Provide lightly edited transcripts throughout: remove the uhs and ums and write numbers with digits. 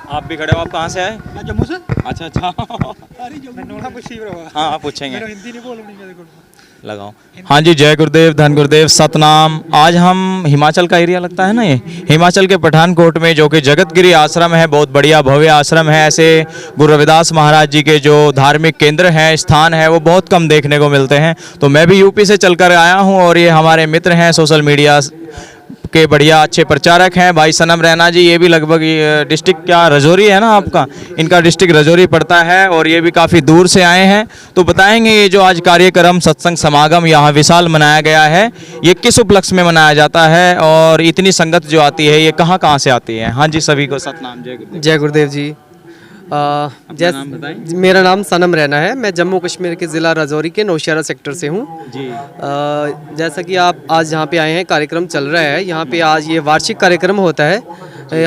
आप भी खड़े हो, आप कहाँ से आए? मैं जम्मू से। अच्छा अच्छा। हाँ पूछेंगे, हिंदी नहीं बोलनी मेरे को। लगाओ। हाँ जी, जय गुरुदेव, धन गुरुदेव, सतनाम। आज हम हिमाचल का एरिया लगता है ना, ये हिमाचल के पठानकोट में जो कि जगतगिरी आश्रम है, बहुत बढ़िया भव्य आश्रम है। ऐसे गुरु रविदास महाराज जी के जो धार्मिक केंद्र हैं, स्थान है, वो बहुत कम देखने को मिलते हैं। तो मैं भी यूपी से चलकर आया हूँ और ये हमारे मित्र हैं, सोशल मीडिया के बढ़िया अच्छे प्रचारक हैं भाई सनम रैना जी। ये भी लगभग डिस्ट्रिक्ट क्या रजौरी है ना आपका, इनका डिस्ट्रिक्ट रजौरी पड़ता है और ये भी काफ़ी दूर से आए हैं। तो बताएंगे ये जो आज कार्यक्रम सत्संग समागम यहाँ विशाल मनाया गया है, ये किस उपलक्ष्य में मनाया जाता है और इतनी संगत जो आती है ये कहाँ कहाँ से आती है? हाँ जी, सभी को सतनाम, जय गुरुदेव। जय गुरुदेव जी। नाम बताएं। मेरा नाम सनम रैना है। मैं जम्मू कश्मीर के ज़िला राजौरी के नौशहरा सेक्टर से हूँ जी। जैसा कि आप आज यहाँ पे आए हैं, कार्यक्रम चल रहा है यहाँ पे। आज ये वार्षिक कार्यक्रम होता है,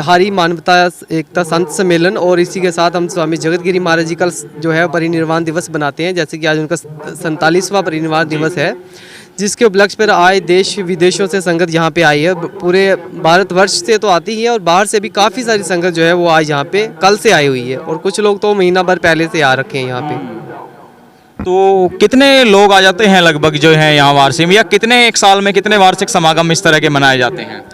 हरि मानवता एकता संत सम्मेलन, और इसी के साथ हम स्वामी जगतगिरी महाराज जी का जो है परिनिर्वाण दिवस बनाते हैं। जैसे कि आज उनका 47वां परिनिर्वाण दिवस है, जिसके उपलक्ष्य पर आए देश विदेशों से संगत यहाँ पे आई है। पूरे भारतवर्ष से तो आती ही है और बाहर से भी काफ़ी सारी संगत जो है वो आज यहाँ पे कल से आई हुई है, और कुछ लोग तो महीना भर पहले से आ रखे हैं यहाँ पे। तो कितने लोग आ जाते हैं लगभग जो है यहाँ वार्षिक, या कितने एक साल में कितने वार्षिक समागम इस तरह के मनाए जाते हैं?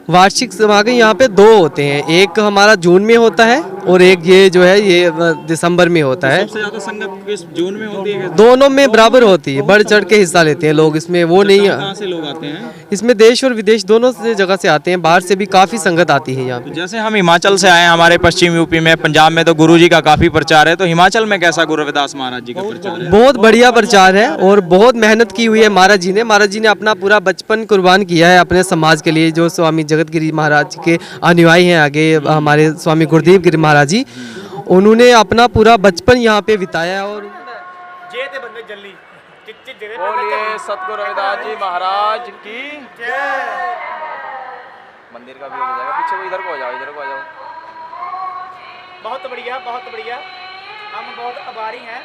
वार्षिक समागम यहाँ पे 2 होते हैं, एक हमारा जून में होता है और एक ये जो है ये दिसंबर में होता है। सबसे ज्यादा संगत किस जून में होती है? दोनों में बराबर होती है, बढ़ चढ़ के हिस्सा लेते हैं लोग इसमें। वो नहीं कहाँ से लोग आते हैं? इसमें देश और विदेश दोनों से जगह से आते हैं, बाहर से भी काफ़ी संगत आती है यहाँ पे। जैसे हम हिमाचल से आए हैं, हमारे पश्चिम यूपी में, पंजाब में तो गुरु जी का काफ़ी प्रचार है, तो हिमाचल में कैसा गुरु रविदास महाराज जी का प्रचार है? बहुत बढ़िया प्रचार है और बहुत मेहनत की हुई है महाराज जी ने। महाराज जी ने अपना पूरा बचपन कुर्बान किया है अपने समाज के लिए। जो स्वामी जगतगिरी महाराज के अनुयायी हैं आगे, हमारे स्वामी गुरुदेव गिरी महाराज जी, उन्होंने अपना पूरा बचपन यहाँ पे बिताया। और बोलिए सतगुरु रविदास जी महाराज की मंदिर का भी हो जाएगा पीछे, इधर को हो जाओ, इधर को आ जाओ। बहुत बढ़िया, बहुत बढ़िया। हम बहुत आभारी हैं।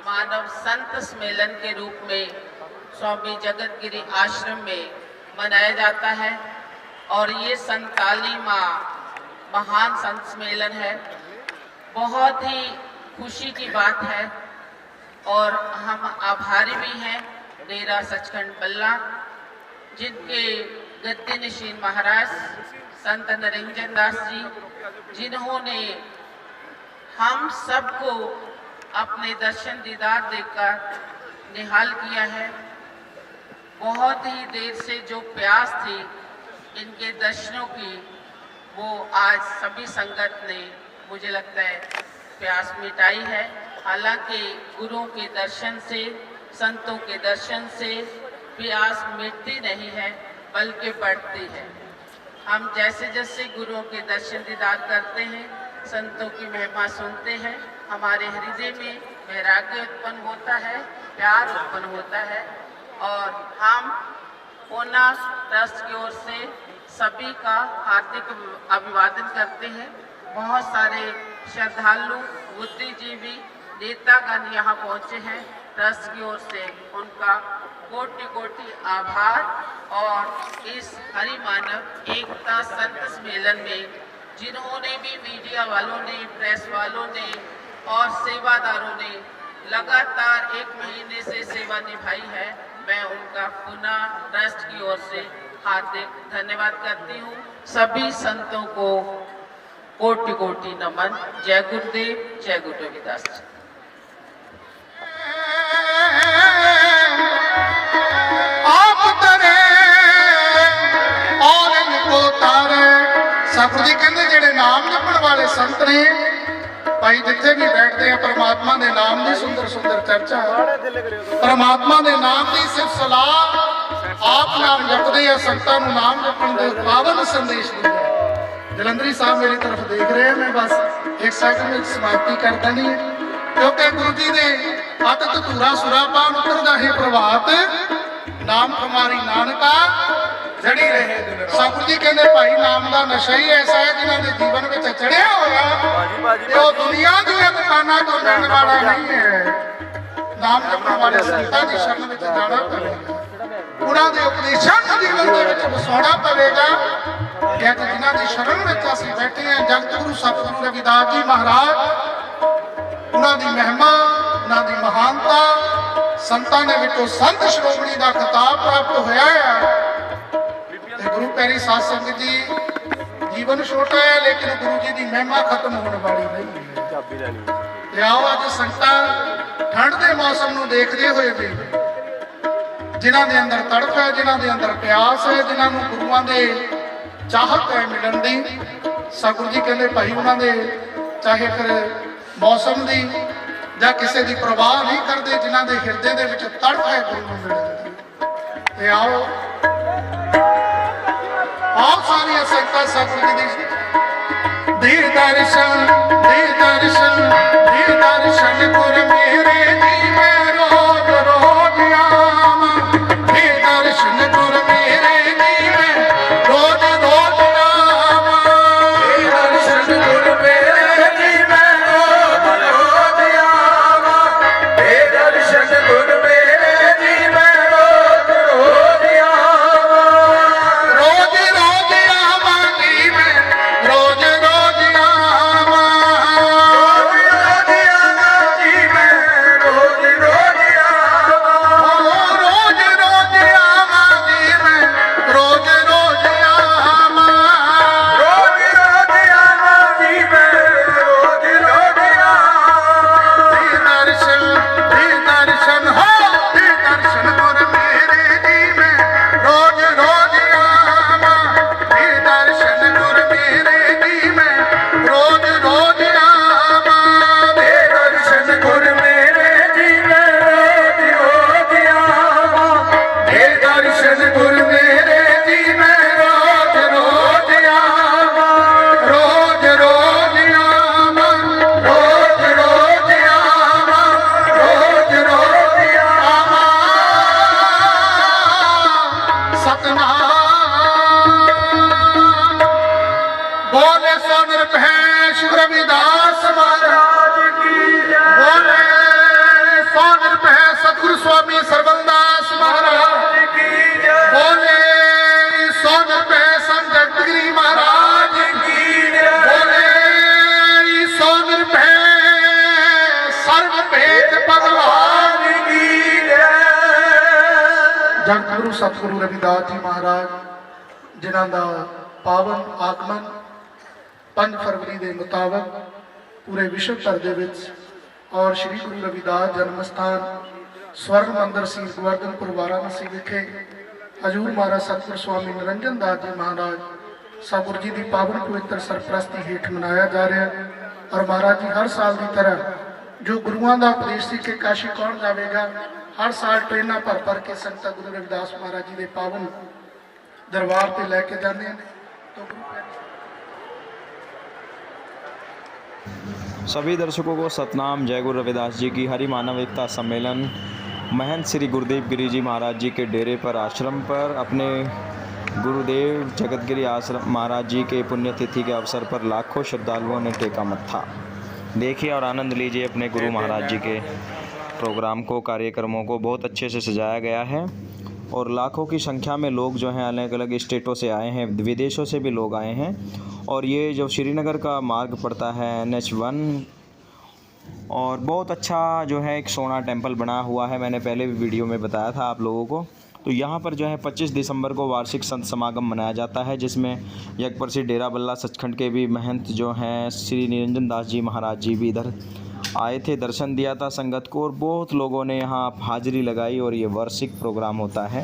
मानव संत सम्मेलन के रूप में स्वामी जगतगिरी आश्रम में मनाया जाता है और ये 47वां महान संत सम्मेलन है। बहुत ही खुशी की बात है और हम आभारी भी हैं डेरा सचखंड बल्ला, जिनके गद्दी नशीन महाराज संत निरंजन दास जी, जिन्होंने हम सबको अपने दर्शन दीदार देकर निहाल किया है। बहुत ही देर से जो प्यास थी इनके दर्शनों की, वो आज सभी संगत ने मुझे लगता है प्यास मिटाई है। हालांकि गुरुओं के दर्शन से, संतों के दर्शन से प्यास मिटती नहीं है बल्कि बढ़ती है। हम जैसे जैसे गुरुओं के दर्शन दीदार करते हैं, संतों की महिमा सुनते हैं, हमारे हृदय में वैराग्य उत्पन्न होता है, प्यार उत्पन्न होता है। और हम पूना ट्रस्ट की ओर से सभी का हार्दिक अभिवादन करते हैं। बहुत सारे श्रद्धालु, बुद्धिजीवी, नेतागण यहाँ पहुँचे हैं। ट्रस्ट की ओर से उनका कोटि कोटि आभार। और इस हरि मानव एकता संत सम्मेलन में जिन्होंने भी, मीडिया वालों ने, प्रेस वालों ने और सेवादारों ने लगातार 1 महीने से सेवा निभाई है, मैं उनका पुनः ट्रस्ट की ओर से हार्दिक धन्यवाद करती हूँ। सभी संतों को कोटि कोटि नमन। जय गुरुदेव, जय गुरु रविदास जी। आप तरे और इनको तारे। सतगुरु जी कहते जेड़े नाम जपण वाले संत ने भाई, जिथे भी बैठते हैं परमात्मा के नाम की सुंदर सुंदर चर्चा, परमात्मा के नाम की सिर्फ सलाह, आप नाम जपते हैं, संतां नूं नाम जपण दे पावन संदेश दिंदे हैं। जलंधरी साहब मेरी तरफ देख रहे हैं, मैं बस 1 सेकंड में समाप्ति कर देनी है, क्योंकि गुरु जी ने अत धतूरा सुरा पान उतरदा है प्रभात, नाम हमारी नानका जड़ी रहे। सतगुरु जी कहते भाई नाम का नशा ही ऐसा है जिन्होंने जीवन में चढ़िया होया, दुनिया की दुकाना तो मिलने वाला नहीं है। नाम जपण वाले संतां की शरण में जाना पड़ेगा, उन्होंने उपदेशों को जीवन में वसाउणा पड़ेगा। ਕਿ ਅੱਜ ਜਿਨ੍ਹਾਂ ਦੀ ਸ਼ਰਨ ਵਿੱਚ ਅਸੀਂ ਬੈਠੇ ਹਾਂ ਜਗਤ ਗੁਰੂ ਸਤਿਗੁਰੂ ਰਵਿਦਾਸ ਜੀ ਮਹਾਰਾਜ, ਉਹਨਾਂ ਦੀ ਮਹਿਮਾ, ਉਹਨਾਂ ਦੀ ਮਹਾਨਤਾ, ਸੰਤਾਂ ਦੇ ਵਿੱਚੋਂ ਸੰਤ ਸ਼੍ਰੋਮਣੀ ਦਾ ਖਿਤਾਬ ਪ੍ਰਾਪਤ ਹੋਇਆ ਹੈ। ਤੇ ਗੁਰੂ ਪਿਆਰੀ ਸਾਧ ਸੰਗਤ ਜੀ, ਜੀਵਨ ਛੋਟਾ ਹੈ ਲੇਕਿਨ ਗੁਰੂ ਜੀ ਦੀ ਮਹਿਮਾ ਖਤਮ ਹੋਣ ਵਾਲੀ ਨਹੀਂ ਹੈ। ਤੇ ਆਓ ਅੱਜ ਸੰਗਤਾਂ ਠੰਡ ਦੇ ਮੌਸਮ ਨੂੰ ਦੇਖਦੇ ਹੋਏ ਵੀ ਜਿਨ੍ਹਾਂ ਦੇ ਅੰਦਰ ਤੜਫ ਹੈ, ਜਿਨ੍ਹਾਂ ਦੇ ਅੰਦਰ ਪਿਆਸ ਹੈ, ਜਿਨ੍ਹਾਂ ਨੂੰ ਗੁਰੂਆਂ ਦੇ ਚਾਹਤ ਹੈ ਮਿਲਣ ਦੀ, ਸਤਿਗੁਰੂ ਜੀ ਕਹਿੰਦੇ ਭਾਈ ਉਹਨਾਂ ਦੇ ਚਾਹੇ ਫਿਰ ਮੌਸਮ ਦੀ ਜਾਂ ਕਿਸੇ ਦੀ ਪਰਵਾਹ ਨਹੀਂ ਕਰਦੇ, ਜਿਨ੍ਹਾਂ ਦੇ ਹਿਰਦੇ ਦੇ ਵਿੱਚ ਤੜਫ ਹੈ ਗੁਰੂ ਨੂੰ ਮਿਲਣ ਦੀ। ਤੇ ਆਓ ਸਾਰੀਆਂ ਸੰਗਤਾਂ ਸਤਿਗੁਰੂ ਜੀ ਦੇ ਦਰਸ਼ਨ ਗੁਰ ਮੇਰੇ ਦੀ ਮੈਂ ਰੋਜ਼ ਰੋਜ਼ ਆਵਾਂ, ਦੇ ਦਰਸ਼ਨ ਗੁਰ ਮੇਰੇ ਦੀ ਮੈਂ ਰੋਜ਼ ਰੋਜ਼ ਆਵਾਂ, ਦੇ ਦਰਸ਼ਨ ਗੁਰ ਮੇਰੇ ਦੀ ਮੈਂ ਰੋਜ਼ ਰੋਜ਼ ਆਵਾਂ, ਦੇ ਦਰਸ਼ਨ ਗੁਰ ਮੇਰੇ ਦੀ ਮੈਂ ਰੋਜ਼ ਰੋਜ਼ ਆਵਾਂ, ਰੋਜ਼ ਰੋਜ਼ ਆਵਾਂਗੀ ਮੈਂ, ਰੋਜ਼ ਰੋਜ਼ ਆਵਾਂ, बोले सो निरभय रविदास महाराज की जय, बोले सो निरभय सतगुरु स्वामी सरवनदास महाराज की जय, बोले सो निरभय संत जगतगिरी महाराज की जय, बोले सो निरभय सर्वभेद भगवान की जय। जगतगुरु सतगुरु रविदास जी महाराज जिन्हां दा पावन आगमन 5 फरवरी के मुताबिक पूरे विश्व भर दे विच और श्री गुरु रविदास जन्म स्थान स्वर्ण मंदिर श्री गोवर्धनपुर वाराणसी विखे हजूर महाराज सतगुरु स्वामी निरंजन दास जी महाराज सतगुरु जी की पावन पवित्र सरप्रस्ती हेठ मनाया जा रहा है। और महाराज जी हर साल की तरह जो गुरुओं का उपदेश सी कि काशी कौन जाएगा, हर साल ट्रेन भर भर के संत गुरु रविदास महाराज जी के पावन दरबार पर लैके जाते हैं। तो सभी दर्शकों को सतनाम। जय गुरु रविदास जी की हरि मानव एकता सम्मेलन महंत श्री गुरुदेव गिरी जी महाराज जी के डेरे पर आश्रम पर अपने गुरुदेव जगतगिरी आश्रम महाराज जी के पुण्यतिथि के अवसर पर लाखों श्रद्धालुओं ने टेका मत्था। देखिए और आनंद लीजिए अपने गुरु महाराज जी के प्रोग्राम को, कार्यक्रमों को बहुत अच्छे से सजाया गया है और लाखों की संख्या में लोग जो हैं अलग अलग स्टेटों से आए हैं, विदेशों से भी लोग आए हैं। और ये जो श्रीनगर का मार्ग पड़ता है NH1 और बहुत अच्छा जो है एक सोना टेम्पल बना हुआ है, मैंने पहले भी वीडियो में बताया था आप लोगों को। तो यहाँ पर जो है 25 दिसंबर को वार्षिक संत समागम मनाया जाता है, जिसमें यज्ञ डेरा बल्ला सचखंड के भी महंत जो हैं श्री निरंजन दास जी महाराज जी भी इधर आए थे, दर्शन दिया था संगत को और बहुत लोगों ने यहाँ हाजिरी लगाई। और ये वार्षिक प्रोग्राम होता है।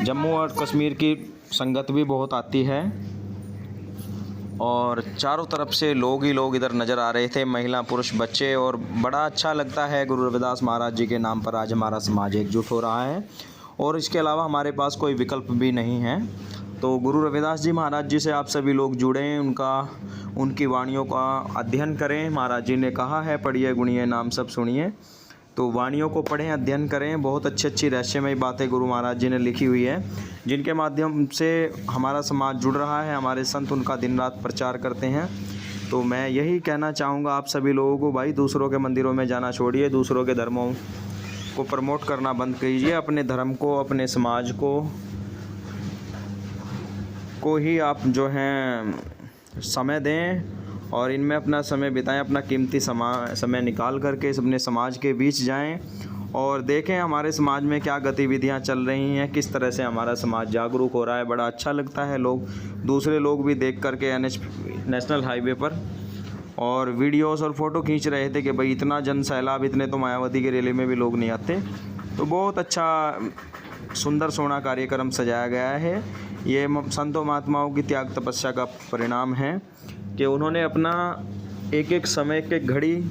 जम्मू और कश्मीर की संगत भी बहुत आती है और चारों तरफ से लोग ही लोग इधर नज़र आ रहे थे, महिला पुरुष बच्चे। और बड़ा अच्छा लगता है गुरु रविदास महाराज जी के नाम पर आज हमारा समाज एकजुट हो रहा है और इसके अलावा हमारे पास कोई विकल्प भी नहीं है। तो गुरु रविदास जी महाराज जी से आप सभी लोग जुड़ें, उनकी वाणियों का अध्ययन करें। महाराज जी ने कहा है पढ़िए गुणिए नाम सब सुनिए, तो वाणियों को पढ़ें, अध्ययन करें। बहुत अच्छी अच्छी रहस्यमयी बातें गुरु महाराज जी ने लिखी हुई है, जिनके माध्यम से हमारा समाज जुड़ रहा है। हमारे संत उनका दिन रात प्रचार करते हैं। तो मैं यही कहना चाहूँगा आप सभी लोगों को, भाई दूसरों के मंदिरों में जाना छोड़िए, दूसरों के धर्मों को प्रमोट करना बंद कीजिए, अपने धर्म को, अपने समाज को को ही आप जो हैं समय दें और इनमें अपना समय बिताएं, अपना कीमती समय निकाल करके अपने समाज के बीच जाएं और देखें हमारे समाज में क्या गतिविधियां चल रही हैं, किस तरह से हमारा समाज जागरूक हो रहा है। बड़ा अच्छा लगता है, दूसरे लोग भी देख करके नेशनल हाईवे पर और वीडियोस और फ़ोटो खींच रहे थे कि भाई इतना जन सैलाब, इतने तो मायावती की रैली में भी लोग नहीं आते। तो बहुत अच्छा सुंदर सोना कार्यक्रम सजाया गया है। ये संतों महात्माओं की त्याग तपस्या का परिणाम है कि उन्होंने अपना एक एक समय, एक एक घड़ी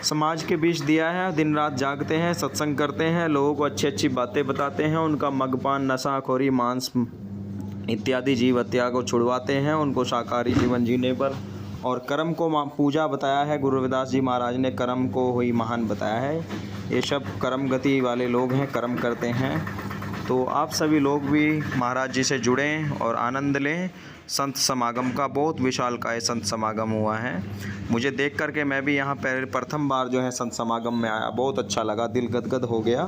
समाज के बीच दिया है। दिन रात जागते हैं, सत्संग करते हैं, लोगों को अच्छी अच्छी बातें बताते हैं, उनका मगपान, नशाखोरी, मांस इत्यादि जीव हत्या को छुड़वाते हैं, उनको शाकाहारी जीवन जीने पर और कर्म को पूजा बताया है। गुरु रविदास जी महाराज ने कर्म को ही महान बताया है। ये सब कर्म गति वाले लोग हैं, कर्म करते हैं। तो आप सभी लोग भी महाराज जी से जुड़ें और आनंद लें। संत समागम का बहुत विशालकाय संत समागम हुआ है। मुझे देख करके मैं भी यहाँ पर प्रथम बार जो है संत समागम में आया, बहुत अच्छा लगा, दिल गदगद हो गया।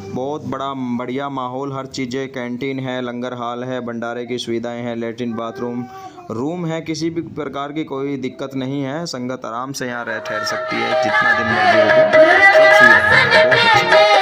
बहुत बढ़िया माहौल, हर चीज़ें, कैंटीन है, लंगर हाल है, भंडारे की सुविधाएं हैं, लेटरिन बाथरूम रूम है, किसी भी प्रकार की कोई दिक्कत नहीं है। संगत आराम से यहाँ रह ठहर सकती है, जितना दिन मर्जी रुको, सब सुविधाएं हैं, बहुत अच्छा।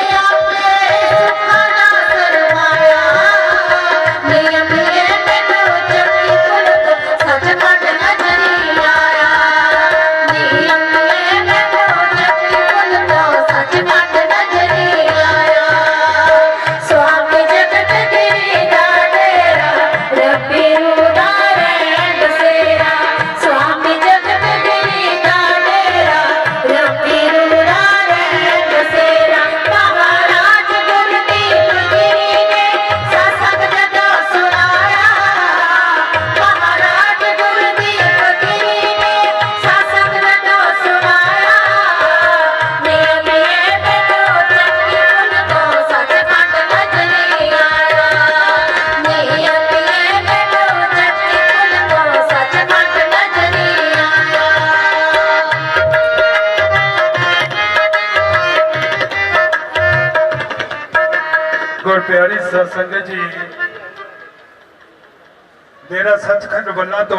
प्यारी सत्संगत जी, मेरा सचखंड बल्ला तो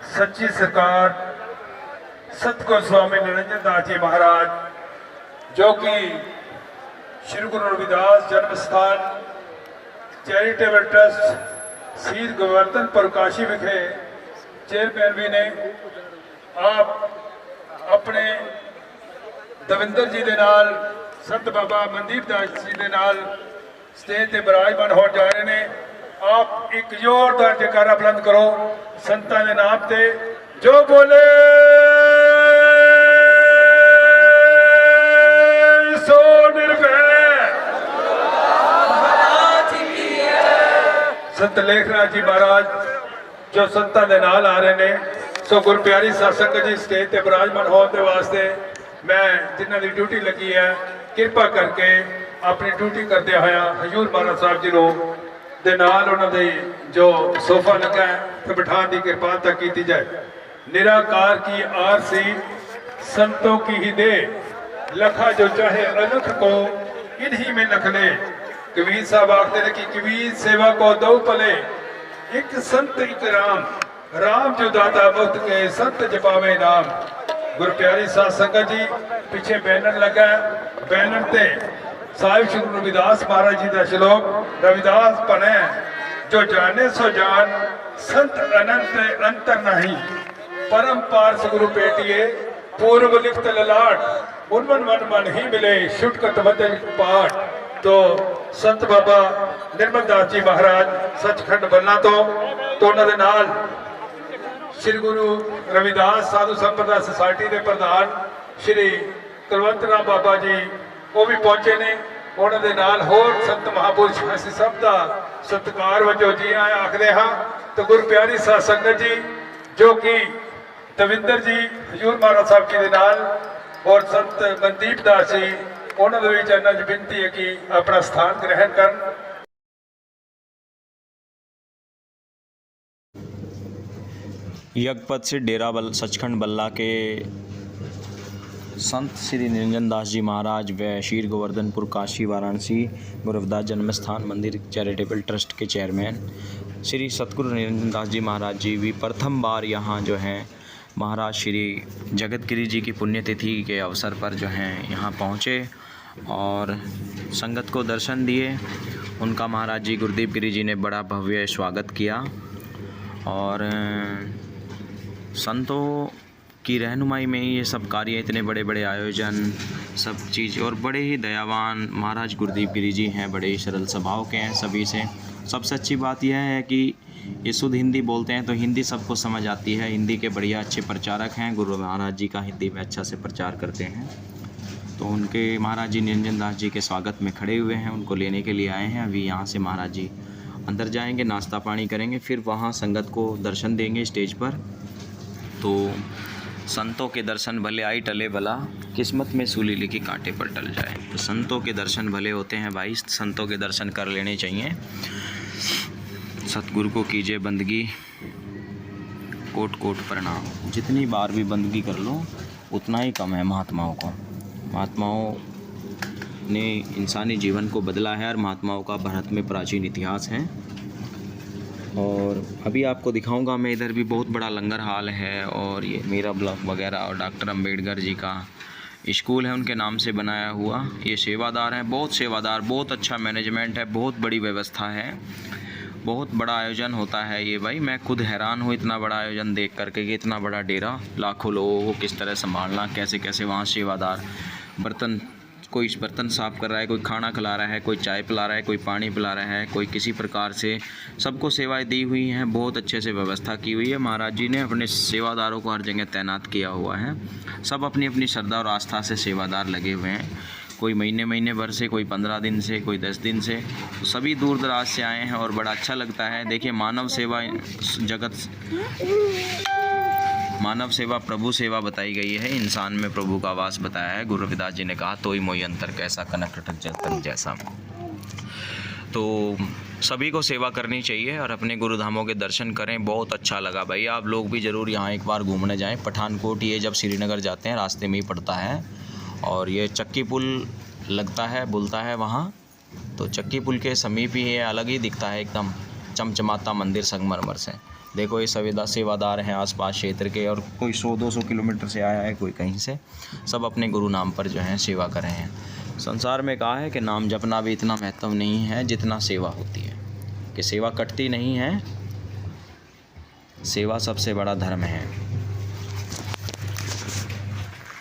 सच्ची सरकार सतगुरु स्वामी निरंजन दास जी महाराज, जो कि श्री गुरु रविदास जन्म स्थान चैरिटेबल ट्रस्ट सीध गोवर्धनपुर काशी विखे चेयरमैन भी ने, आप अपने दविंदर जी के नाल संत बाबा मनदीप दास जी के नाल स्टेज ते विराजमान हो जा रहे हैं। आप एक जोरदार जयकारा बुलंद करो संतां दे नाम ते, जो बोले सो निर्भय। संत लेखनाथ जी महाराज जो संतां दे नाल आ रहे ने। सो गुर प्यारी सत्संग जी, स्टेज ते विराजमान होने के वास्ते मैं जिन्हां दी ड्यूटी लगी है, किरपा करके अपनी ड्यूटी करते हुए हजूर महाराज साहब जी दे नाल उन्होंने जो सोफा लगा है तो बिठाने की कृपालता की जाए। निराकार की आरसी संतों की ही दे, लखा जो चाहे अलख को इन्हीं में लख ले। कबीर साहब आखते हैं कि कबीर सेवा को दो पले, एक संत एक राम, राम जो दाता मुक्त के संत जपावे नाम। गुरु प्यारी साध संगत जी, पीछे बैनर लगा है, बैनर ते साहिब श्री गुरु रविदास महाराज जी का श्लोक, रविदास पढ़े जो जाने सो जान, संत अनंत अंतर नहीं, परम पार्स गुरु पेटिए, पूर्व लिखत ललाट, उन्मन मन मन ही मिले, शुटकत वदन पाठ। तो संत बाबा निर्मल दास जी महाराज सचखंड बल्ला तो उन्होंने नाल श्री गुरु रविदास साधु संप्रदाय सोसाइटी के प्रधान श्री कुलवंत राम बाबा जी वो भी पहुंचे ने। उन्होंने नाल होर संत महापुरुष असीं सब का सत्कार वजों जी आया आखदे हाँ। तो गुरु प्यारी साध संगत जी, जो कि दविंदर जी हजूर महाराज साहब जी के नाल और संत मनदीप दास जी, उन्होंने भी चरणों च विनती है कि अपना स्थान ग्रहण कर। यज्ञपद से डेरा सचखंड बल्ला के संत श्री निरंजन दास जी महाराज व शीर गोवर्धनपुर काशी वाराणसी गुरु रविदास जन्म स्थान मंदिर चैरिटेबल ट्रस्ट के चेयरमैन श्री सतगुरु निरंजन दास जी महाराज जी भी प्रथम बार यहाँ जो हैं महाराज श्री जगतगिरी जी की पुण्यतिथि के अवसर पर जो हैं यहाँ पहुँचे और संगत को दर्शन दिए। उनका महाराज जी गुरुदेव गिरी जी ने बड़ा भव्य स्वागत किया और संतों की रहनुमाई में ये सब कार्य, इतने बड़े बड़े आयोजन, सब चीज़, और बड़े ही दयावान महाराज गुरुदेव गिरी जी हैं, बड़े ही सरल स्वभाव के हैं सभी से। सबसे अच्छी बात यह है कि ये शुद्ध हिंदी बोलते हैं तो हिंदी सबको समझ आती है। हिंदी के बढ़िया अच्छे प्रचारक हैं, गुरु महाराज जी का हिंदी में अच्छा से प्रचार करते हैं। तो उनके महाराज जी निरंजन दास जी के स्वागत में खड़े हुए हैं, उनको लेने के लिए आए हैं। अभी यहाँ से महाराज जी अंदर जाएंगे, नाश्ता पानी करेंगे, फिर वहाँ संगत को दर्शन देंगे स्टेज पर। तो संतों के दर्शन भले आई टले भला, किस्मत में सूली लिखी कांटे पर टल जाए। तो संतों के दर्शन भले होते हैं भाई, संतों के दर्शन कर लेने चाहिए। सतगुरु को कीजिए बंदगी, कोट कोट प्रणाम। जितनी बार भी बंदगी कर लो उतना ही कम है महात्माओं को। महात्माओं ने इंसानी जीवन को बदला है और महात्माओं का भारत में प्राचीन इतिहास है। और अभी आपको दिखाऊंगा मैं, इधर भी बहुत बड़ा लंगर हाल है और ये मेरा ब्लॉक वगैरह और डॉक्टर अंबेडकर जी का स्कूल है उनके नाम से बनाया हुआ। ये सेवादार हैं, बहुत सेवादार, बहुत अच्छा मैनेजमेंट है, बहुत बड़ी व्यवस्था है, बहुत बड़ा आयोजन होता है ये भाई। मैं खुद हैरान हूँ इतना बड़ा आयोजन देख करके कि इतना बड़ा डेरा, लाखों लोगों को किस तरह संभालना, कैसे कैसे वहाँ सेवादार बर्तन, कोई बर्तन साफ़ कर रहा है, कोई खाना खिला रहा है, कोई चाय पिला रहा है, कोई पानी पिला रहा है, कोई किसी प्रकार से, सबको सेवाएं दी हुई हैं। बहुत अच्छे से व्यवस्था की हुई है। महाराज जी ने अपने सेवादारों को हर जगह तैनात किया हुआ है। सब अपनी अपनी श्रद्धा और आस्था से सेवादार लगे हुए हैं। कोई महीने भर से, कोई 15 दिन से, कोई 10 दिन से, तो सभी दूर दराज से आए हैं और बड़ा अच्छा लगता है। देखिए, मानव सेवा मानव सेवा प्रभु सेवा बताई गई है, इंसान में प्रभु का वास बताया है। गुरु रविदास जी ने कहा, तो ही मोई अंतर कैसा, कनक रटक जतन जैसा। तो सभी को सेवा करनी चाहिए और अपने गुरुधामों के दर्शन करें। बहुत अच्छा लगा भाई, आप लोग भी ज़रूर यहाँ एक बार घूमने जाएं। पठानकोट ये जब श्रीनगर जाते हैं रास्ते में ही पड़ता है और ये चक्की पुल लगता है, बुलता है वहाँ, तो चक्की पुल के समीप ही ये अलग ही दिखता है, एकदम चमचमाता मंदिर संगमरमर से। देखो, ये सेवादार हैं आसपास क्षेत्र के, और कोई 100-200 किलोमीटर से आया है, कोई कहीं से, सब अपने गुरु नाम पर जो है सेवा कर रहे हैं। संसार में कहा है कि नाम जपना भी इतना महत्व नहीं है जितना सेवा होती है, कि सेवा कटती नहीं है, सेवा सबसे बड़ा धर्म है,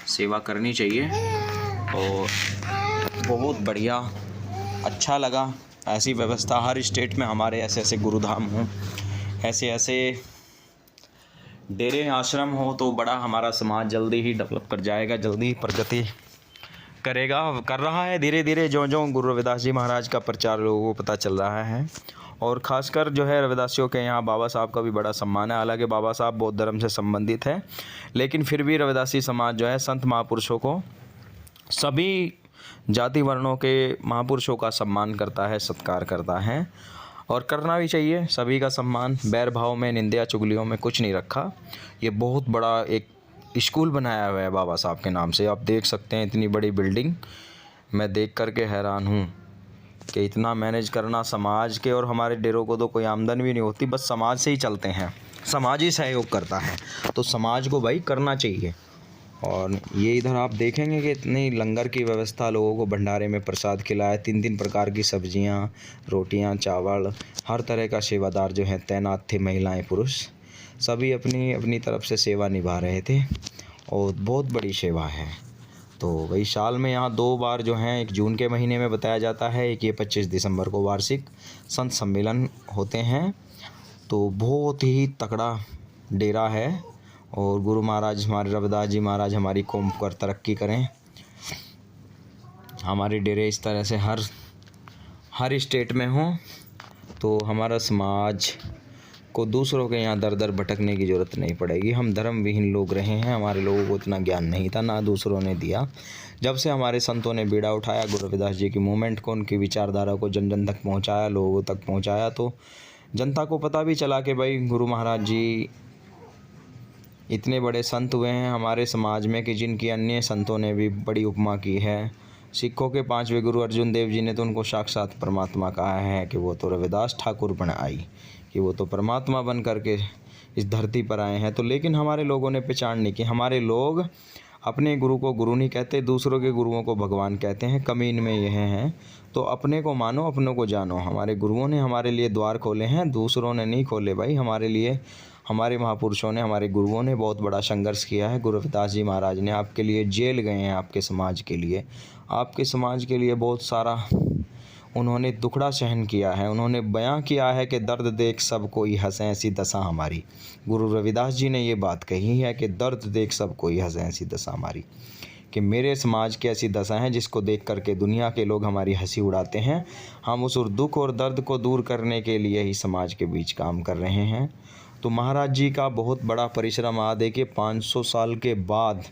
सेवा करनी चाहिए। और बहुत बढ़िया, अच्छा लगा। ऐसी व्यवस्था हर स्टेट में हमारे ऐसे ऐसे गुरुधाम हों, ऐसे ऐसे डेरे आश्रम हो, तो बड़ा हमारा समाज जल्दी ही डेवलप कर जाएगा, जल्दी ही प्रगति करेगा, कर रहा है धीरे धीरे। जो जो गुरु रविदास जी महाराज का प्रचार लोगों को पता चल रहा है, और ख़ासकर जो है रविदासियों के यहाँ बाबा साहब का भी बड़ा सम्मान है। हालांकि बाबा साहब बौद्ध धर्म से संबंधित है, लेकिन फिर भी रविदासी समाज जो है संत महापुरुषों को, सभी जाति वर्णों के महापुरुषों का सम्मान करता है, सत्कार करता है, और करना भी चाहिए सभी का सम्मान। बैर भाव में, निंदा चुगलियों में कुछ नहीं रखा। ये बहुत बड़ा एक स्कूल बनाया हुआ है बाबा साहब के नाम से, आप देख सकते हैं, इतनी बड़ी बिल्डिंग। मैं देख करके हैरान हूँ कि इतना मैनेज करना समाज के, और हमारे डेरों को तो कोई आमदन भी नहीं होती, बस समाज से ही चलते हैं, समाज ही सहयोग करता है, तो समाज को भाई करना चाहिए। और ये इधर आप देखेंगे कि इतनी लंगर की व्यवस्था, लोगों को भंडारे में प्रसाद खिलाया, 3 प्रकार की सब्जियां, रोटियां, चावल, हर तरह का सेवादार जो है तैनात थे, महिलाएं पुरुष सभी अपनी अपनी तरफ से सेवा निभा रहे थे, और बहुत बड़ी सेवा है। तो वही साल में यहाँ 2 बार जो हैं, एक जून के महीने में बताया जाता है, एक ये 25 दिसंबर को वार्षिक संत सम्मेलन होते हैं। तो बहुत ही तगड़ा डेरा है, और गुरु महाराज हमारे रविदास जी महाराज हमारी कौम पर तरक्की करें। हमारे डेरे इस तरह से हर स्टेट में हों, तो हमारा समाज को दूसरों के यहाँ दर दर भटकने की ज़रूरत नहीं पड़ेगी। हम धर्म विहीन लोग रहे हैं, हमारे लोगों को इतना ज्ञान नहीं था, ना दूसरों ने दिया। जब से हमारे संतों ने बीड़ा उठाया, गुरु रविदास जी की मूवमेंट को, उनकी विचारधारा को जन जन तक पहुँचाया, लोगों तक पहुँचाया, तो जनता को पता भी चला कि भाई गुरु महाराज जी इतने बड़े संत हुए हैं हमारे समाज में, कि जिनकी अन्य संतों ने भी बड़ी उपमा की है। सिखों के 5वें गुरु अर्जुन देव जी ने तो उनको साक्षात परमात्मा कहा है कि वो तो रविदास ठाकुर बन आई, कि वो तो परमात्मा बन करके इस धरती पर आए हैं। तो लेकिन हमारे लोगों ने पहचान नहीं की। हमारे लोग अपने गुरु को गुरु नहीं कहते, दूसरों के गुरुओं को भगवान कहते हैं। कमी इनमें यह है। तो अपने को मानो, अपनों को जानो। हमारे गुरुओं ने हमारे लिए द्वार खोले हैं, दूसरों ने नहीं खोले भाई। हमारे लिए हमारे महापुरुषों ने, हमारे गुरुओं ने बहुत बड़ा संघर्ष किया है। गुरु रविदास जी महाराज ने आपके लिए जेल गए हैं, आपके समाज के लिए, आपके समाज के लिए बहुत सारा उन्होंने दुखड़ा सहन किया है। उन्होंने बयां किया है कि दर्द देख सब कोई हंसे ऐसी दशा हमारी। गुरु रविदास जी ने ये बात कही है कि दर्द देख सब कोई हंसे ऐसी दशा हमारी, कि मेरे समाज की ऐसी दशा है जिसको देख करके दुनिया के लोग हमारी हंसी उड़ाते हैं। हम उस दुख और दर्द को दूर करने के लिए ही समाज के बीच काम कर रहे हैं। तो महाराज जी का बहुत बड़ा परिश्रम आ देखिए 500 साल के बाद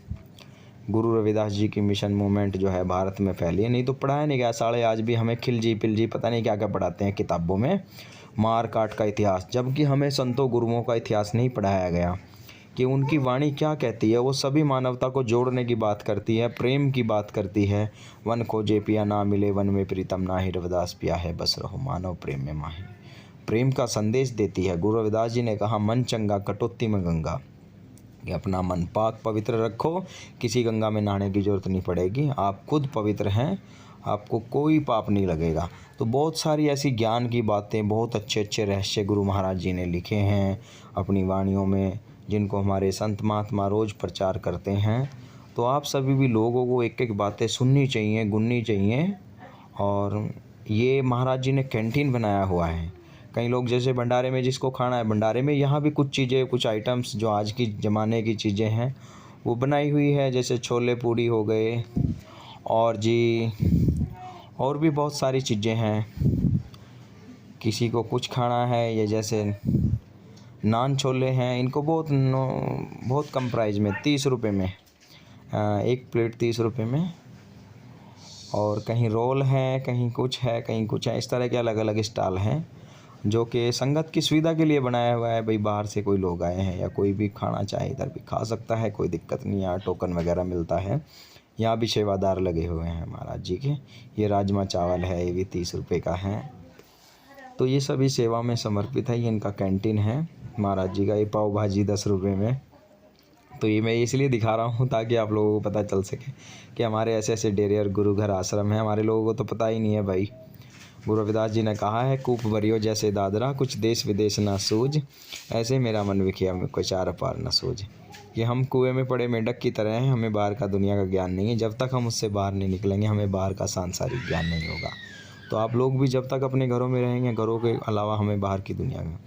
गुरु रविदास जी की मिशन मूवमेंट जो है भारत में फैली है। नहीं तो पढ़ाया नहीं गया। साले आज भी हमें खिलजी पिलजी पता नहीं क्या क्या पढ़ाते हैं किताबों में, मार काट का इतिहास, जबकि हमें संतों गुरुओं का इतिहास नहीं पढ़ाया गया कि उनकी वाणी क्या कहती है। वो सभी मानवता को जोड़ने की बात करती है, प्रेम की बात करती है। वन खोजे पिया ना मिले, वन में प्रीतम ना ही, रविदास पिया है बस रहो मानव प्रेम में माही। प्रेम का संदेश देती है। गुरु रविदास जी ने कहा मन चंगा कटौती में गंगा, कि अपना मन पाक पवित्र रखो, किसी गंगा में नहाने की ज़रूरत नहीं पड़ेगी। आप खुद पवित्र हैं, आपको कोई पाप नहीं लगेगा। तो बहुत सारी ऐसी ज्ञान की बातें, बहुत अच्छे अच्छे रहस्य गुरु महाराज जी ने लिखे हैं अपनी वाणियों में, जिनको हमारे संत महात्मा रोज़ प्रचार करते हैं। तो आप सभी भी लोगों को एक एक बातें सुननी चाहिए, गुननी चाहिए। और ये महाराज जी ने कैंटीन बनाया हुआ है। कई लोग जैसे भंडारे में जिसको खाना है भंडारे में, यहाँ भी कुछ चीज़ें, कुछ आइटम्स जो आज की ज़माने की चीज़ें हैं वो बनाई हुई है। जैसे छोले पूड़ी हो गए और जी और भी बहुत सारी चीज़ें हैं। किसी को कुछ खाना है, या जैसे नान छोले हैं, इनको बहुत कम प्राइस में 30 रुपये में, एक प्लेट 30 रुपये में। और कहीं रोल है, कहीं कुछ है, कहीं कुछ है। इस तरह के अलग अलग स्टॉल हैं जो कि संगत की सुविधा के लिए बनाया हुआ है। भाई बाहर से कोई लोग आए हैं या कोई भी खाना चाहे इधर भी खा सकता है, कोई दिक्कत नहीं। यहाँ टोकन वगैरह मिलता है। यहाँ भी सेवादार लगे हुए हैं महाराज जी के। ये राजमा चावल है, ये भी 30 रुपये का है। तो ये सभी सेवा में समर्पित है। ये इनका कैंटीन है महाराज जी का। ये पाव भाजी 10 रुपये में। तो ये मैं इसलिए दिखा रहा हूँ ताकि आप लोगों को पता चल सके कि हमारे ऐसे ऐसे डेरे और गुरु घर आश्रम हैं। हमारे लोगों को तो पता ही नहीं है भाई। गुरु रविदास जी ने कहा है कूप भरियो जैसे दादरा, कुछ देश विदेश ना सूझ, ऐसे मेरा मन विखिया में कोई चार पार ना सूझ। कि हम कुएं में पड़े मेंढक की तरह हैं। हमें बाहर का दुनिया का ज्ञान नहीं है। जब तक हम उससे बाहर नहीं निकलेंगे हमें बाहर का सांसारिक ज्ञान नहीं होगा। तो आप लोग भी जब तक अपने घरों में रहेंगे, घरों के अलावा हमें बाहर की दुनिया में,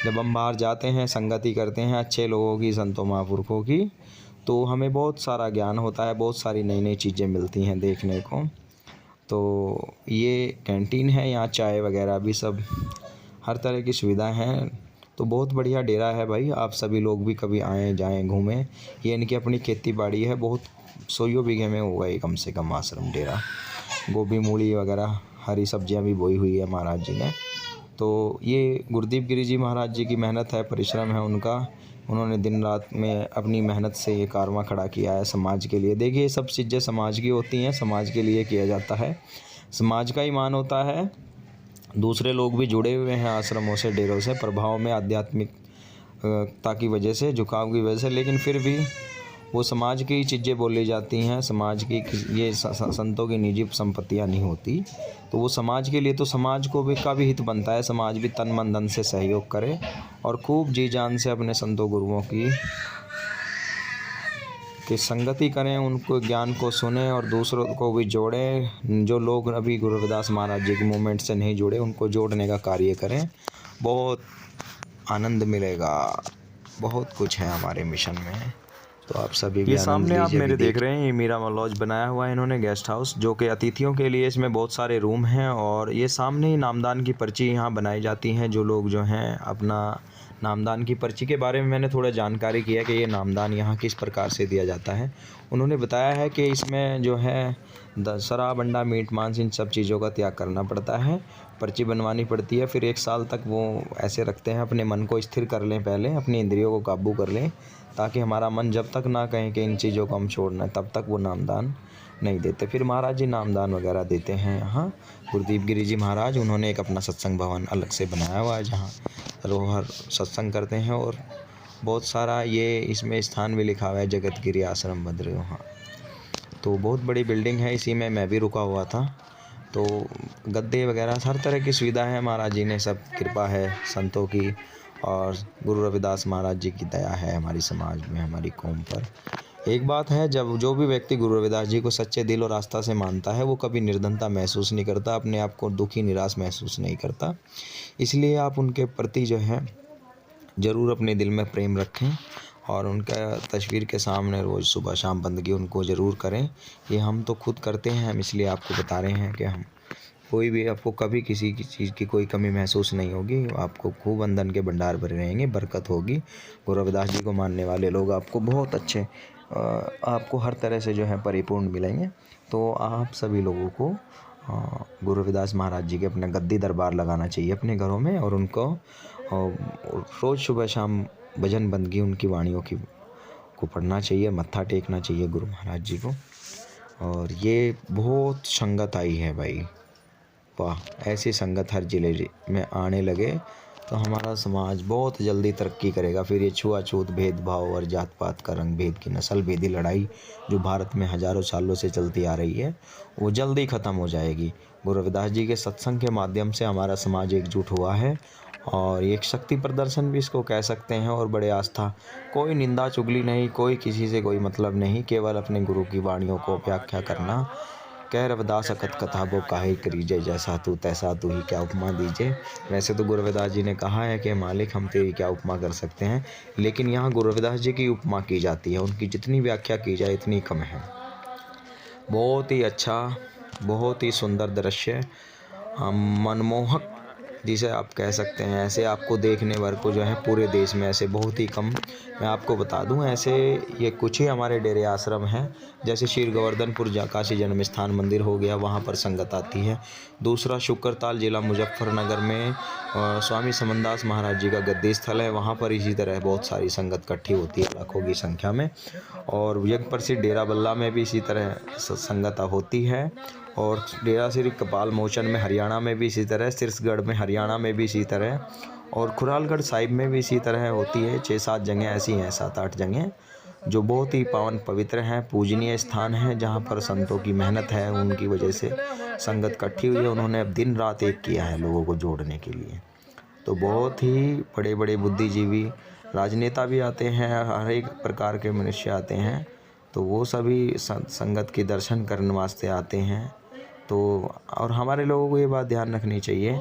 जब हम बाहर जाते हैं, संगति करते हैं अच्छे लोगों की, संतों महापुरुषों की, तो हमें बहुत सारा ज्ञान होता है, बहुत सारी नई नई चीज़ें मिलती हैं देखने को। तो ये कैंटीन है, यहाँ चाय वगैरह भी सब हर तरह की सुविधा हैं। तो बहुत बढ़िया डेरा है भाई। आप सभी लोग भी कभी आएँ जाएँ घूमें। ये इनकी अपनी खेती बाड़ी है, बहुत 100 बीघे में होगा ये कम से कम आश्रम डेरा। गोभी मूली वगैरह हरी सब्जियां भी बोई हुई है महाराज जी ने। तो ये गुरुदीप गिरी जी महाराज जी की मेहनत है, परिश्रम है उनका। उन्होंने दिन रात में अपनी मेहनत से ये कारवां खड़ा किया है समाज के लिए। देखिए ये सब चीज़ें समाज की होती हैं, समाज के लिए किया जाता है, समाज का ही मान होता है। दूसरे लोग भी जुड़े हुए हैं आश्रमों से, डेरों से, प्रभाव में आध्यात्मिकता की वजह से, झुकाव की वजह से, लेकिन फिर भी वो समाज की चीज़ें बोली जाती हैं। समाज की ये संतों की निजी संपत्तियां नहीं होती। तो वो समाज के लिए, तो समाज को भी का भी हित बनता है। समाज भी तन मन धन से सहयोग करे और खूब जी जान से अपने संतों गुरुओं की संगति करें, उनको ज्ञान को सुने और दूसरों को भी जोड़ें। जो लोग अभी गुरु रविदास महाराज जी के मूवमेंट से नहीं जुड़े उनको जोड़ने का कार्य करें। बहुत आनंद मिलेगा, बहुत कुछ है हमारे मिशन में। तो आप सभी भी, ये सामने आप मेरे देख रहे हैं, ये मीरा लॉज बनाया हुआ है इन्होंने, गेस्ट हाउस, जो कि अतिथियों के लिए। इसमें बहुत सारे रूम हैं और ये सामने ही नामदान की पर्ची यहाँ बनाई जाती हैं। जो लोग जो हैं अपना नामदान की पर्ची के बारे में मैंने थोड़ा जानकारी किया कि ये नामदान यहाँ किस प्रकार से दिया जाता है। उन्होंने बताया है कि इसमें जो है शराब, अंडा, मीट, मांस, इन सब चीज़ों का त्याग करना पड़ता है। पर्ची बनवानी पड़ती है। फिर 1 साल तक वो ऐसे रखते हैं, अपने मन को स्थिर कर लें, पहले अपनी इंद्रियों को काबू कर लें, ताकि हमारा मन जब तक ना कहें कि इन चीज़ों को हम छोड़ना है, तब तक वो नामदान नहीं देते। फिर महाराज जी नामदान वगैरह देते हैं यहाँ। गुरुदीप गिरी जी महाराज, उन्होंने एक अपना सत्संग भवन अलग से बनाया हुआ है, जहाँ धरोहर सत्संग करते हैं। और बहुत सारा ये इसमें स्थान भी लिखा हुआ है, जगतगिरी आश्रम भद्रयोहा। तो बहुत बड़ी बिल्डिंग है, इसी में मैं भी रुका हुआ था। तो गद्दे वगैरह हर तरह की सुविधा है, महाराज जी ने सब कृपा है संतों की, और गुरु रविदास महाराज जी की दया है हमारी समाज में, हमारी कौम पर। एक बात है, जब जो भी व्यक्ति गुरु रविदास जी को सच्चे दिल और आस्था से मानता है, वो कभी निर्धनता महसूस नहीं करता, अपने आप को दुखी निराश महसूस नहीं करता। इसलिए आप उनके प्रति जो है ज़रूर अपने दिल में प्रेम रखें, और उनका तस्वीर के सामने रोज़ सुबह शाम बंदगी उनको ज़रूर करें। ये हम तो खुद करते हैं, हम इसलिए आपको बता रहे हैं कि हम कोई भी आपको कभी किसी की चीज़ की कोई कमी महसूस नहीं होगी। आपको खूब अंदन के भंडार भरे रहेंगे, बरकत होगी। गुरु रविदास जी को मानने वाले लोग आपको बहुत अच्छे, आपको हर तरह से जो है परिपूर्ण मिलेंगे। तो आप सभी लोगों को गुरु रविदास महाराज जी के अपना गद्दी दरबार लगाना चाहिए अपने घरों में, और उनको रोज़ सुबह शाम भजन बंदगी उनकी वाणियों को पढ़ना चाहिए, मत्था टेकना चाहिए गुरु महाराज जी को। और ये बहुत संगत आई है भाई, वाह! ऐसी संगत हर ज़िले में आने लगे तो हमारा समाज बहुत जल्दी तरक्की करेगा। फिर ये छुआछूत, भेदभाव और जात पात का रंग भेद की नस्ल भेदी लड़ाई जो भारत में हज़ारों सालों से चलती आ रही है, वो जल्दी ख़त्म हो जाएगी। गुरु रविदास जी के सत्संग के माध्यम से हमारा समाज एकजुट हुआ है, और एक शक्ति प्रदर्शन भी इसको कह सकते हैं। और बड़े आस्था, कोई निंदा चुगली नहीं, कोई किसी से कोई मतलब नहीं, केवल अपने गुरु की वाणियों को व्याख्या करना। कह रविदास अकथ कथा वो काहे करीजे, जैसा तू तैसा तू ही क्या उपमा दीजिए। वैसे तो गुरु रविदास जी ने कहा है कि मालिक हम तेरी क्या उपमा कर सकते हैं, लेकिन यहाँ गुरु रविदास जी की उपमा की जाती है, उनकी जितनी व्याख्या की जाए इतनी कम है। बहुत ही अच्छा, बहुत ही सुंदर दृश्य, मनमोहक जिसे आप कह सकते हैं। ऐसे आपको देखने भर को जो है पूरे देश में ऐसे बहुत ही कम, मैं आपको बता दूं, ऐसे ये कुछ ही हमारे डेरे आश्रम हैं। जैसे श्री गोवर्धनपुर काशी जन्म स्थान मंदिर हो गया, वहाँ पर संगत आती है। दूसरा शुक्रताल जिला मुजफ्फरनगर में स्वामी समनदास महाराज जी का गद्दी स्थल है, वहाँ पर इसी तरह बहुत सारी संगत इकट्ठी होती है लाखों की संख्या में। और यज्ञ प्रसिद्ध डेरा बल्ला में भी इसी तरह संगत होती है, और डेरा श्री कपाल मोचन में हरियाणा में भी इसी तरह, सिरसगढ़ में हरियाणा में भी इसी तरह, और खुरालगढ़ साहिब में भी इसी तरह होती है। 6-7 जगह ऐसी हैं, 7-8 जगह जो बहुत ही पावन पवित्र हैं, पूजनीय स्थान हैं, जहाँ पर संतों की मेहनत है, उनकी वजह से संगत इकट्ठी हुई है। उन्होंने अब दिन रात एक किया है लोगों को जोड़ने के लिए। तो बहुत ही बड़े बड़े बुद्धिजीवी, राजनेता भी आते हैं, हर एक प्रकार के मनुष्य आते हैं। तो वो सभी संगत के दर्शन करने वास्ते आते हैं। तो और हमारे लोगों को ये बात ध्यान रखनी चाहिए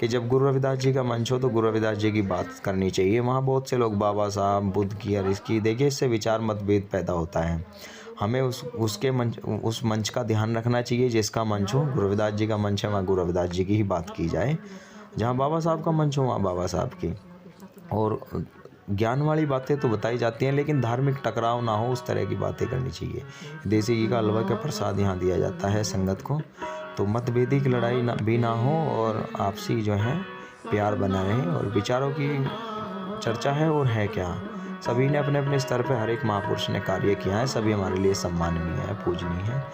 कि जब गुरु रविदास जी का मंच हो तो गुरु रविदास जी की बात करनी चाहिए। वहाँ बहुत से लोग बाबा साहब, बुद्ध की और इसकी, देखिए इससे विचार मतभेद पैदा होता है। हमें उस मंच का ध्यान रखना चाहिए जिसका मंच हो। गुरु रविदास जी का मंच है, वहाँ गुरु रविदास जी की ही बात की जाए। जहाँ बाबा साहब का मंच हो, वहाँ बाबा साहब की। और ज्ञान वाली बातें तो बताई जाती हैं, लेकिन धार्मिक टकराव ना हो उस तरह की बातें करनी चाहिए। देसी घी का हलवा का प्रसाद यहाँ दिया जाता है संगत को। तो मतभेदी की लड़ाई भी ना हो, और आपसी जो है प्यार बना रहे, और विचारों की चर्चा है। और है क्या, सभी ने अपने अपने स्तर पर, हर एक महापुरुष ने कार्य किया है, सभी हमारे लिए सम्माननीय है, पूजनीय है।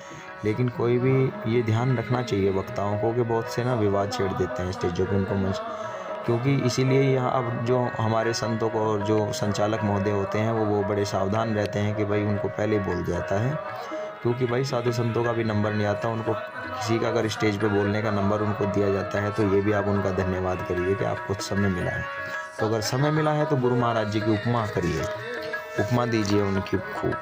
लेकिन कोई भी ये ध्यान रखना चाहिए वक्ताओं को कि बहुत से ना विवाद छेड़ देते हैं स्टेजों पर उनको मंच, क्योंकि इसीलिए यहाँ अब जो हमारे संतों को और जो संचालक महोदय होते हैं वो बड़े सावधान रहते हैं कि भाई उनको पहले ही बोल जाता है, क्योंकि भाई साधु संतों का भी नंबर नहीं आता उनको। किसी का अगर स्टेज पे बोलने का नंबर उनको दिया जाता है तो ये भी आप उनका धन्यवाद करिए कि आपको समय मिला है। तो अगर समय मिला है तो गुरु महाराज जी की उपमा करिए, उपमा दीजिए उनकी खूब।